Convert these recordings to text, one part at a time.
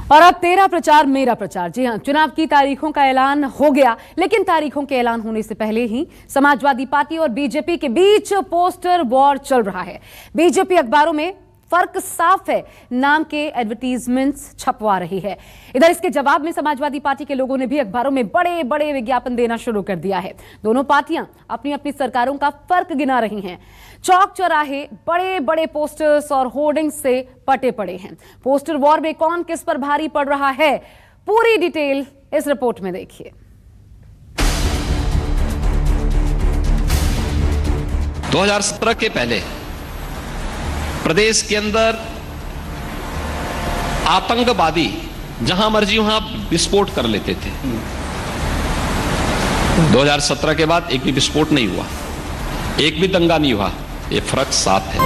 और अब तेरा प्रचार मेरा प्रचार। जी हां, चुनाव की तारीखों का ऐलान हो गया, लेकिन तारीखों के ऐलान होने से पहले ही समाजवादी पार्टी और बीजेपी के बीच पोस्टर वॉर चल रहा है। बीजेपी अखबारों में फर्क साफ है नाम के एडवर्टीजमेंट्स छपवा रही है। इधर इसके जवाब में समाजवादी पार्टी के लोगों ने भी अखबारों में बड़े बड़े विज्ञापन देना शुरू कर दिया है। दोनों पार्टियां अपनी अपनी सरकारों का फर्क गिना रही हैं। चौक चौराहे बड़े बड़े पोस्टर्स और होर्डिंग्स से पटे पड़े हैं। पोस्टर वॉर में कौन किस पर भारी पड़ रहा है, पूरी डिटेल इस रिपोर्ट में देखिए। 2017 के पहले प्रदेश के अंदर आतंकवादी जहां मर्जी वहां विस्फोट कर लेते थे। 2017 के बाद एक भी विस्फोट नहीं हुआ, एक भी दंगा नहीं हुआ। ये फर्क साफ है।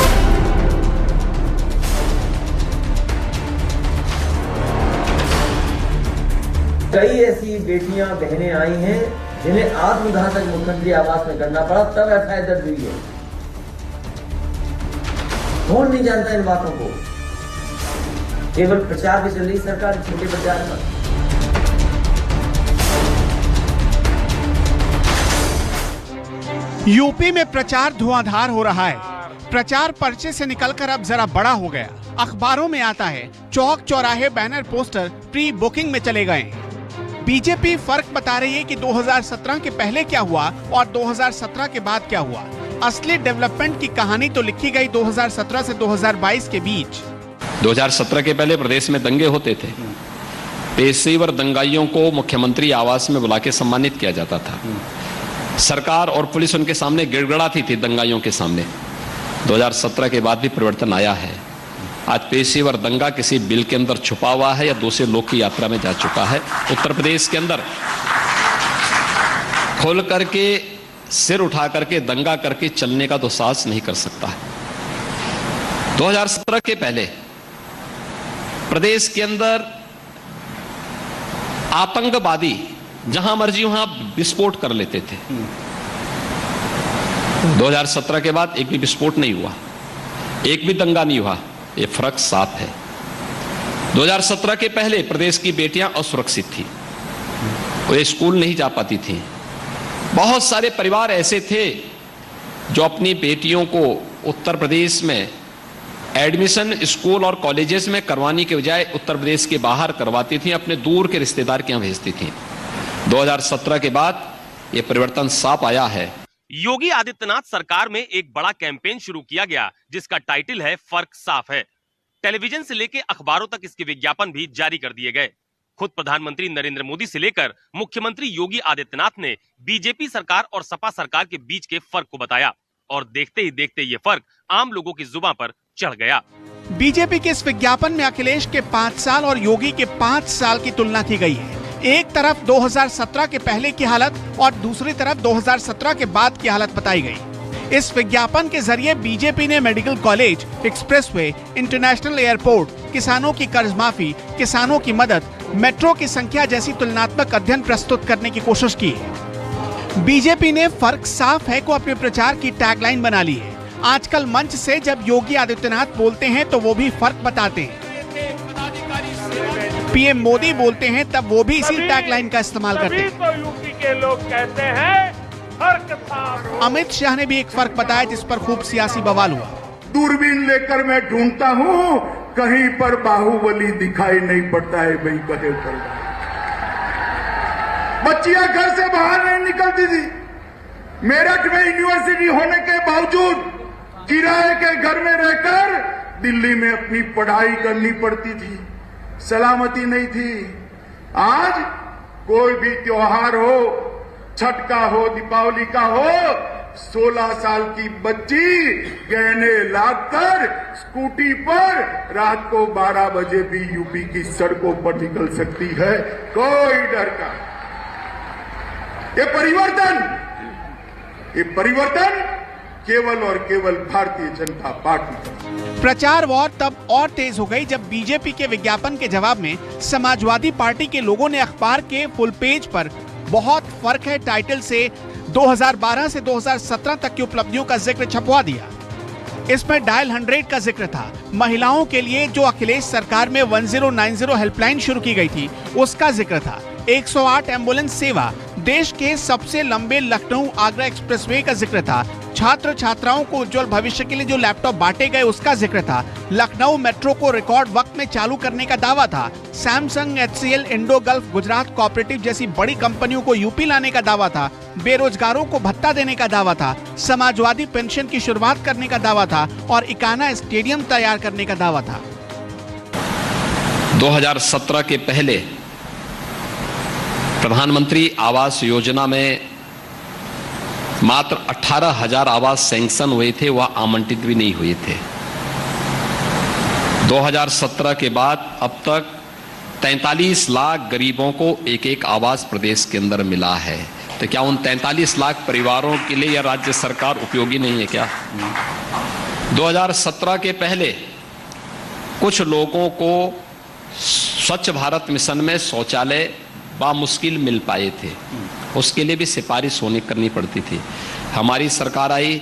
कई ऐसी बेटियां बहनें आई हैं जिन्हें आत्मघातक मुख्यमंत्री आवास में करना पड़ा, तब एफआईआर दर्ज हुई है। कौन नहीं जानता इन बातों को? केवल प्रचार भी चल रही सरकार, छोटे प्रचार पर। यूपी में प्रचार धुआंधार हो रहा है। प्रचार पर्चे से निकलकर अब जरा बड़ा हो गया। अखबारों में आता है, चौक चौराहे बैनर पोस्टर प्री बुकिंग में चले गए। बीजेपी फर्क बता रही है कि 2017 के पहले क्या हुआ और 2017 के बाद क्या हुआ। असली डेवलपमेंट की कहानी तो लिखी गई 2017 से 2022 के बीच। 2017 के पहले प्रदेश में दंगे होते थे। पेशेवर दंगाइयों को मुख्यमंत्री आवास में बुला के सम्मानित किया जाता था। सरकार और पुलिस उनके सामने गिड़गिड़ाती थी दंगाइयों के सामने। 2017 के बाद भी परिवर्तन आया है। आज पेशेवर दंगा किसी बिल के अंदर छुपा हुआ है या दूसरे लोग की यात्रा में जा चुका है। उत्तर प्रदेश के अंदर खोल करके सिर उठा करके दंगा करके चलने का तो साहस नहीं कर सकता है। 2017 के पहले प्रदेश के अंदर आतंकवादी जहां मर्जी वहां विस्फोट कर लेते थे। 2017 के बाद एक भी विस्फोट नहीं हुआ, एक भी दंगा नहीं हुआ। ये फर्क साफ है। 2017 के पहले प्रदेश की बेटियां असुरक्षित थी, वे स्कूल नहीं जा पाती थी। बहुत सारे परिवार ऐसे थे जो अपनी बेटियों को उत्तर प्रदेश में एडमिशन स्कूल और कॉलेजेस में करवाने के बजाय उत्तर प्रदेश के बाहर करवाती थी, अपने दूर के रिश्तेदार के यहां भेजती थी। 2017 के बाद यह परिवर्तन साफ आया है। योगी आदित्यनाथ सरकार में एक बड़ा कैंपेन शुरू किया गया जिसका टाइटल है फर्क साफ है। टेलीविजन से लेकर अखबारों तक इसके विज्ञापन भी जारी कर दिए गए। खुद प्रधानमंत्री नरेंद्र मोदी से लेकर मुख्यमंत्री योगी आदित्यनाथ ने बीजेपी सरकार और सपा सरकार के बीच के फर्क को बताया और देखते ही देखते ये फर्क आम लोगों की जुबान पर चढ़ गया। बीजेपी के इस विज्ञापन में अखिलेश के 5 साल और योगी के 5 साल की तुलना की गई है। एक तरफ 2017 के पहले की हालत और दूसरी तरफ 2017 के बाद की हालत बताई गई। इस विज्ञापन के जरिए बीजेपी ने medical college, expressway, international airport, किसानों की कर्ज माफी, किसानों की मदद, मेट्रो की संख्या जैसी तुलनात्मक अध्ययन प्रस्तुत करने की कोशिश की है। बीजेपी ने फर्क साफ है को अपने प्रचार की टैगलाइन बना ली है। आजकल मंच से जब योगी आदित्यनाथ बोलते हैं तो वो भी फर्क बताते हैं। पीएम मोदी बोलते हैं तब वो भी इसी टैगलाइन का इस्तेमाल करते हैं। तो यूपी के लोग कहते हैं फर्क साफ। अमित शाह ने भी एक फर्क बताया जिस पर खूब सियासी बवाल हुआ। दूरबीन लेकर मैं ढूंढता हूँ, कहीं पर बाहुबली दिखाई नहीं पड़ता है। भाई कहे चल रहा है। बच्चियां घर से बाहर नहीं निकलती थी। मेरठ में यूनिवर्सिटी होने के बावजूद किराए के घर में रहकर दिल्ली में अपनी पढ़ाई करनी पड़ती थी। सलामती नहीं थी। आज कोई भी त्योहार हो, छठ का हो, दीपावली का हो, 16 साल की बच्ची गहने लादकर स्कूटी पर रात को 12 बजे भी यूपी की सड़कों पर निकल सकती है, कोई डर का। ये परिवर्तन केवल और केवल भारतीय जनता पार्टी। प्रचार वॉर तब और तेज हो गई जब बीजेपी के विज्ञापन के जवाब में समाजवादी पार्टी के लोगों ने अखबार के फुल पेज पर बहुत फर्क है टाइटल से 2012 से 2017 तक की उपलब्धियों का जिक्र छपवा दिया। इसमें डायल 100 का जिक्र था। महिलाओं के लिए जो अखिलेश सरकार में 1090 हेल्पलाइन शुरू की गई थी उसका जिक्र था। 108 एम्बुलेंस सेवा, देश के सबसे लंबे लखनऊ आगरा एक्सप्रेसवे का जिक्र था। छात्र छात्राओं को उज्जवल भविष्य के लिए जो लैपटॉप बांटे गए उसका जिक्र था। लखनऊ मेट्रो को रिकॉर्ड वक्त में चालू करने का दावा था। Samsung, HCL, Indo gulf, Gujarat cooperative जैसी बड़ी कंपनियों को यूपी लाने का दावा था। बेरोजगारों को भत्ता देने का दावा था। समाजवादी पेंशन की शुरुआत करने का दावा था और इकाना स्टेडियम तैयार करने का दावा था। 2017 के पहले प्रधानमंत्री आवास योजना में मात्र 18,000 आवास सैंक्शन हुए थे, वह आवंटित भी नहीं हुए थे। 2017 के बाद अब तक 43 लाख गरीबों को एक एक आवास प्रदेश के अंदर मिला है। तो क्या उन 43 लाख परिवारों के लिए यह राज्य सरकार उपयोगी नहीं है क्या? 2017 के पहले कुछ लोगों को स्वच्छ भारत मिशन में शौचालय बामुश्किल मिल पाए थे, उसके लिए भी सिफारिश करनी पड़ती थी। हमारी सरकार आई,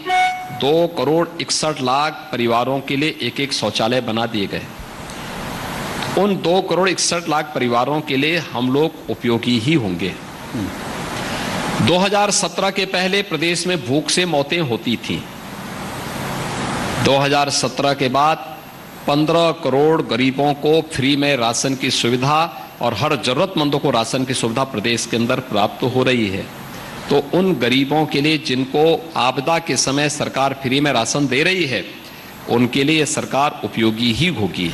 2 करोड़ 61 लाख परिवारों के लिए एक एक शौचालय बना दिए गए। उन 2 करोड़ 61 लाख परिवारों के लिए हम लोग उपयोगी ही होंगे। 2017 के पहले प्रदेश में भूख से मौतें होती थी। 2017 के बाद 15 करोड़ गरीबों को फ्री में राशन की सुविधा और हर जरूरतमंदों को राशन की सुविधा प्रदेश के अंदर प्राप्त हो रही है। तो उन गरीबों के लिए जिनको आपदा के समय सरकार फ्री में राशन दे रही है, उनके लिए सरकार उपयोगी ही होगी।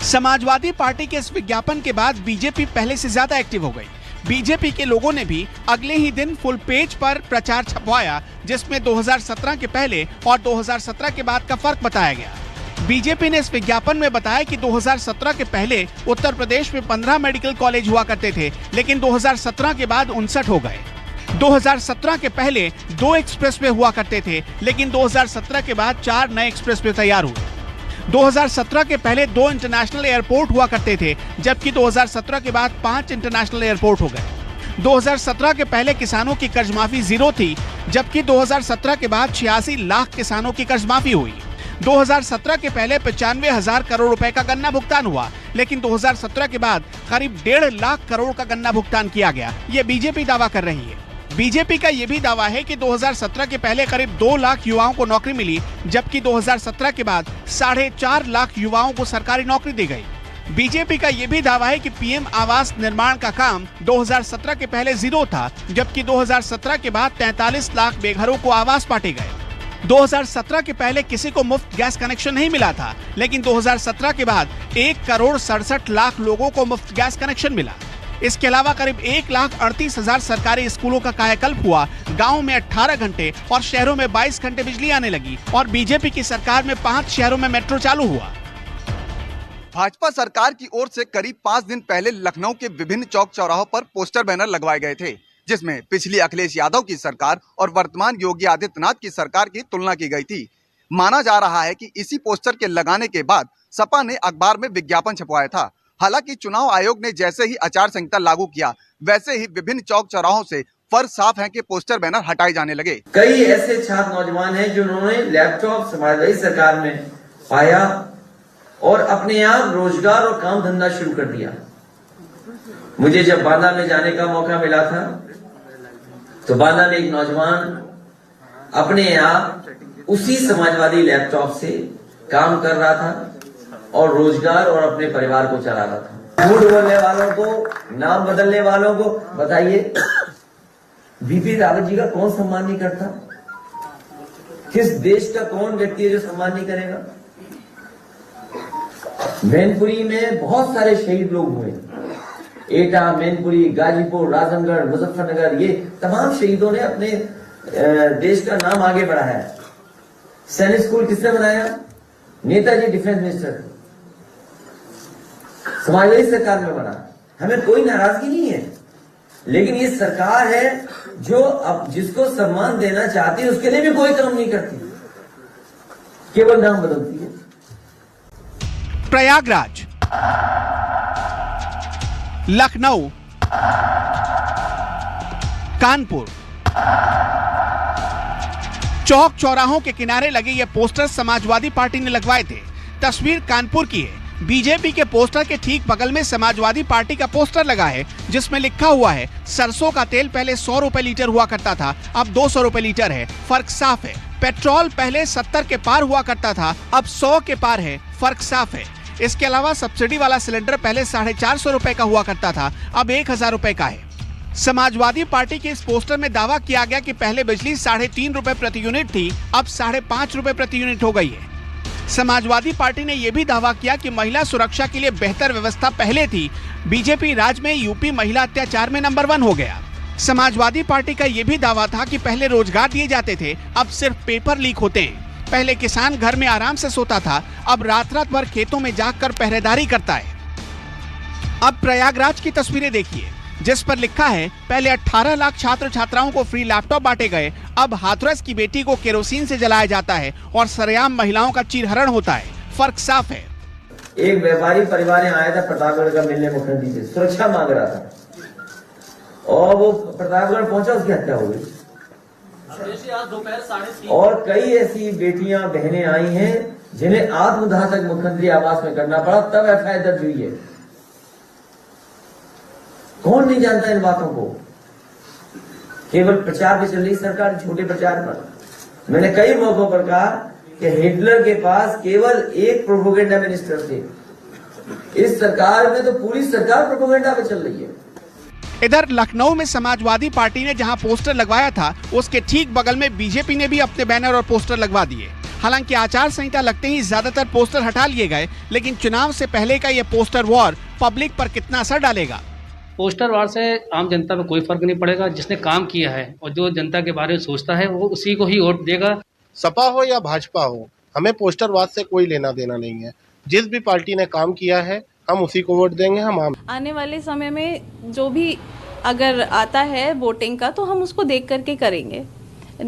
समाजवादी पार्टी के इस विज्ञापन के बाद बीजेपी पहले से ज्यादा एक्टिव हो गई। बीजेपी के लोगों ने भी अगले ही दिन फुल पेज पर प्रचार छपवाया, जिसमें 2017 के पहले और 2017 के बाद का फर्क बताया गया। बीजेपी ने इस विज्ञापन में बताया कि 2017 के पहले उत्तर प्रदेश में 15 मेडिकल कॉलेज हुआ करते थे, लेकिन 2017 के बाद 59 हो गए। 2017 के पहले 2 एक्सप्रेसवे हुआ करते थे, लेकिन 2017 के बाद 4 नए एक्सप्रेसवे तैयार हुए। 2017 के पहले 2 इंटरनेशनल एयरपोर्ट हुआ करते थे, जबकि 2017 के बाद 5 इंटरनेशनल एयरपोर्ट हो गए। 2017 के पहले किसानों की कर्ज माफी 0 थी, जबकि 2017 के बाद 86 लाख किसानों की कर्ज माफी हुई। 2017 के पहले 95,000 करोड़ रुपए का गन्ना भुगतान हुआ, लेकिन 2017 के बाद करीब 1.5 लाख करोड़ का गन्ना भुगतान किया गया। ये बीजेपी दावा कर रही है। बीजेपी का यह भी दावा है कि 2017 के पहले करीब 2 लाख युवाओं को नौकरी मिली, जबकि 2017 के बाद 4.5 लाख युवाओं को सरकारी नौकरी दी गई। बीजेपी का यह भी दावा है कि पीएम आवास निर्माण का काम 2017 के पहले 0 था, जबकि 2017 के बाद 43 लाख बेघरों को आवास बांटे गए। 2017 के पहले किसी को मुफ्त गैस कनेक्शन नहीं मिला था, लेकिन 2017 के बाद 1 करोड़ 67 लाख लोगों को मुफ्त गैस कनेक्शन मिला। इसके अलावा करीब 1,38,000 सरकारी स्कूलों का कायाकल्प हुआ। गाँव में 18 घंटे और शहरों में 22 घंटे बिजली आने लगी और बीजेपी की सरकार में 5 शहरों में मेट्रो चालू हुआ। भाजपा सरकार की ओर से करीब 5 दिन पहले लखनऊ के विभिन्न चौक चौराहों पर पोस्टर बैनर लगवाए गए थे, जिसमें पिछली अखिलेश यादव की सरकार और वर्तमान योगी आदित्यनाथ की सरकार की तुलना की गई थी। माना जा रहा है कि इसी पोस्टर के लगाने के बाद सपा ने अखबार में विज्ञापन छपवाया था। हालांकि चुनाव आयोग ने जैसे ही आचार संहिता लागू किया, वैसे ही विभिन्न चौक चौराहों से फर्ज साफ है कि पोस्टर बैनर हटाए जाने लगे। कई ऐसे छात्र नौजवान हैं जिन्होंने लैपटॉप समाजवादी सरकार में पाया और अपने आप रोजगार और काम धंधा शुरू कर दिया। मुझे जब बांदा में जाने का मौका मिला था, तो बांदा में एक नौजवान अपने आप उसी समाजवादी लैपटॉप से काम कर रहा था और रोजगार और अपने परिवार को चला रहा था। झूठ बोलने वालों को, नाम बदलने वालों को बताइए, बीपी रावत जी का कौन सम्मान नहीं करता? किस देश का कौन व्यक्ति है जो सम्मान नहीं करेगा? मैनपुरी में बहुत सारे शहीद लोग हुए, एटा, मैनपुरी, गाजीपुर, राजनगढ़, मुजफ्फरनगर, ये तमाम शहीदों ने अपने देश का नाम आगे बढ़ाया। सैनिक स्कूल किसने बनाया? नेताजी डिफेंस मिनिस्टर, समाजवादी सरकार में बना। हमें कोई नाराजगी नहीं है, लेकिन ये सरकार है जो अब जिसको सम्मान देना चाहती है उसके लिए भी कोई काम नहीं करती, केवल नाम बदलती है। प्रयागराज, लखनऊ, कानपुर, चौक चौराहों के किनारे लगे ये पोस्टर समाजवादी पार्टी ने लगवाए थे। तस्वीर कानपुर की है। बीजेपी के पोस्टर के ठीक बगल में समाजवादी पार्टी का पोस्टर लगा है, जिसमें लिखा हुआ है सरसों का तेल पहले 100 रुपए लीटर हुआ करता था, अब 200 रुपए लीटर है, फर्क साफ है। पेट्रोल पहले 70 के पार हुआ करता था, अब 100 के पार है, फर्क साफ है। इसके अलावा सब्सिडी वाला सिलेंडर पहले 450 रुपए का हुआ करता था, अब 1000 रुपए का है। समाजवादी पार्टी के इस पोस्टर में दावा किया गया कि पहले बिजली 3.5 रुपए प्रति यूनिट थी, अब 5.5 रुपए प्रति यूनिट हो गई है। समाजवादी पार्टी ने यह भी दावा किया कि महिला सुरक्षा के लिए बेहतर व्यवस्था पहले थी। बीजेपी राज्य में यूपी महिला अत्याचार में नंबर 1 हो गया। समाजवादी पार्टी का यह भी दावा था कि पहले रोजगार दिए जाते थे, अब सिर्फ पेपर लीक होते हैं। पहले किसान घर में आराम से सोता था, अब रात भर खेतों में जाकर पहरेदारी करता है। अब प्रयागराज की तस्वीरें देखिए, जिस पर लिखा है पहले 18 लाख छात्र छात्राओं को फ्री लैपटॉप बांटे गए, अब हाथरस की बेटी को केरोसिन से जलाया जाता है और सरेआम महिलाओं का चीरहरण होता है। फर्क साफ है। एक व्यापारी परिवार यहाँ आया था प्रतापगढ़ का मिलने मुख्यमंत्री से, सुरक्षा मांग रहा था और वो प्रतापगढ़ पहुंचा, उसकी हत्या हो गई। और कई ऐसी बेटियां बहनें आई हैं जिन्हें आत्मदाह तक मुख्यमंत्री आवास में करना पड़ा, तब एफआईआर दर्ज हुई है। कौन नहीं जानता इन बातों को? केवल प्रचार पे चल रही सरकार, छोटे प्रचार पर। मैंने कई मौकों पर कहा कि हिटलर के पास केवल एक प्रोपोगेंडा मिनिस्टर थे। इस सरकार में तो पूरी सरकार प्रोपोगेंडा पे चल रही है। इधर लखनऊ में समाजवादी पार्टी ने जहां पोस्टर लगवाया था, उसके ठीक बगल में बीजेपी ने भी अपने बैनर और पोस्टर लगवा दिए। हालांकि आचार संहिता लगते ही ज्यादातर पोस्टर हटा लिए गए, लेकिन चुनाव से पहले का ये पोस्टर वॉर पब्लिक पर कितना असर डालेगा? पोस्टर वार से आम जनता में कोई फर्क नहीं पड़ेगा। जिसने काम किया है और जो जनता के बारे में सोचता है वो उसी को ही वोट देगा। सपा हो या भाजपा हो, हमें पोस्टर वाद से कोई लेना देना नहीं है। जिस भी पार्टी ने काम किया है हम उसी को वोट देंगे। हम आने वाले समय में जो भी अगर आता है वोटिंग का, तो हम उसको देख करके करेंगे।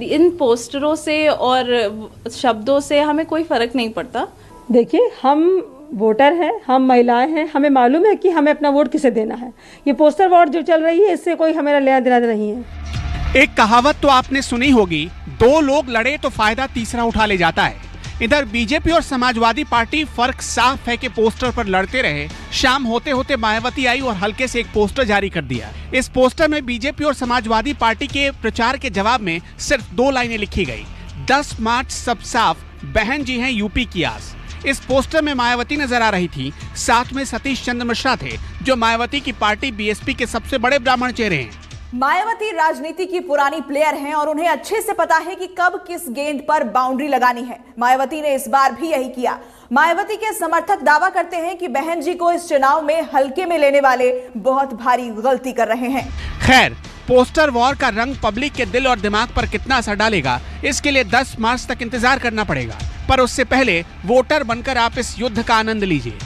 इन पोस्टरों से और शब्दों से हमें कोई फर्क नहीं पड़ता। देखिए, हम वोटर हैं, हम महिलाएं हैं, हमें मालूम है कि हमें अपना वोट किसे देना है। ये पोस्टर वोट जो चल रही है, इससे कोई हमें लेना देना नहीं है। एक कहावत तो आपने सुनी होगी, 2 लोग लड़े तो फायदा तीसरा उठा ले जाता है। इधर बीजेपी और समाजवादी पार्टी फर्क साफ है कि पोस्टर पर लड़ते रहे। शाम होते होते मायावती आई और हल्के से एक पोस्टर जारी कर दिया। इस पोस्टर में बीजेपी और समाजवादी पार्टी के प्रचार के जवाब में सिर्फ 2 लाइनें लिखी गई। 10 मार्च सब साफ, बहन जी हैं यूपी की आस। इस पोस्टर में मायावती नजर आ रही थी, साथ में सतीश चंद्र मिश्रा थे, जो मायावती की पार्टी बीएसपी के सबसे बड़े ब्राह्मण चेहरे हैं। मायावती राजनीति की पुरानी प्लेयर हैं और उन्हें अच्छे से पता है कि कब किस गेंद पर बाउंड्री लगानी है। मायावती ने इस बार भी यही किया। मायावती के समर्थक दावा करते हैं कि बहन जी को इस चुनाव में हल्के में लेने वाले बहुत भारी गलती कर रहे हैं। खैर, पोस्टर वॉर का रंग पब्लिक के दिल और दिमाग पर कितना असर डालेगा, इसके लिए 10 मार्च तक इंतजार करना पड़ेगा। पर उससे पहले वोटर बनकर आप इस युद्ध का आनंद लीजिए।